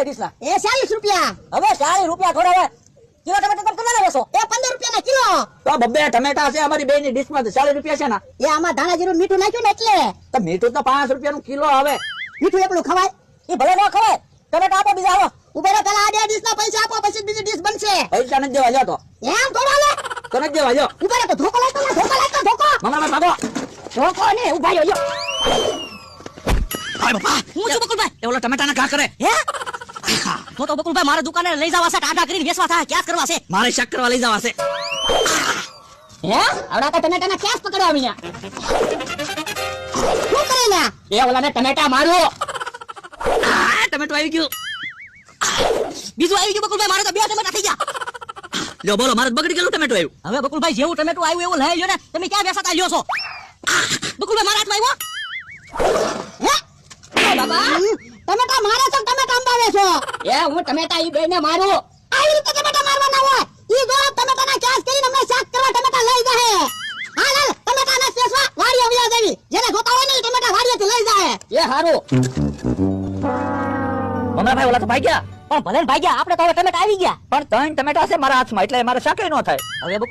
બે ડીશના? એ 40 રૂપિયા. હવે 40 રૂપિયા થોડા હવે કિલો ટમેટા તમે કેટલા લેશો? એ 15 રૂપિયાના કિલો. તો બબ્બે ટમેટા છે અમારી બેની ડીશમાં 40 રૂપિયા છે ના. એ આમાં ધાણા જીરું મીઠું નાખ્યું ને એટલે. તો મીઠું તો 5 રૂપિયાનું કિલો આવે. મીઠું એકલું ખવાય? એ ભલે ન ખવાય. ટમેટા આપો બીજા આવો. ઉભેરો પેલા આ બે ડીશના પૈસા આપો પછી બીજી ડીશ બનશે. પૈસા નથી દેવા લ્યો તો. એમ થોડા લે. તો નથી દેવા લ્યો. ઉભેરો તો ધોકો લાગતો ને, ધોકો લાગતો ધોકો. મમરા ભાગો. ધોકો ને ઉભા રહ્યો. અરે બાપા હું છું બકુલભાઈ. એ ઓલો ટમેટાના ઘા કરે. હે? તો બકુલભાઈ મારે દુકાને લઈ જવા છે, ટાટા કરીને વેચવા થાય. ક્યાં કરવા છે? મારે શાક કરવા લઈ જવા છે. હે? આવડા તો ટમેટાના કેસ પકડવા આવ્યા. શું કરેલા? એ ઓલાને ટમેટા મારો. ટમેટો આવી ગયું. બીજું આવી ગયું બકુલભાઈ. મારે તો 2 ટમેટા થઈ ગયા. લ્યો બોલો મારે બગડી ગયેલું ટમેટો આવ્યું. હવે બકુલભાઈ જેવું ટમેટો આવ્યું એવું લઈ લ્યો ને. તમે ક્યાં વેચાતા લ્યો છો? બકુલભાઈ મારા હાથમાં આવ્યો. હે? બાબા ટમેટા મારે તો ટમેટા અંબાવે છો. એ હું ટમેટા ઈ બેને મારું. આવી રીતે ટમેટા મારવાના હોય. ઈ જો ટમેટાના કેસ કરીને અમને શાક કરવા ટમેટા લઈ જાય. હાલ હાલ ટમેટાના શેષવા વાડીએ વ્યા દેવી. જેને જોતા હોય ને ઈ ટમેટા વાડીએથી લઈ જાય. એ હારું. મમરાભાઈ ઓલા તો ભાગ્યા. પણ ભલે ભાગ્યા આપણે તો હવે ટમેટા આવી ગયા. પણ 3 ટમેટા છે મારા હાથમાં એટલે મારે શાકે ન થાય. હવે બકુલ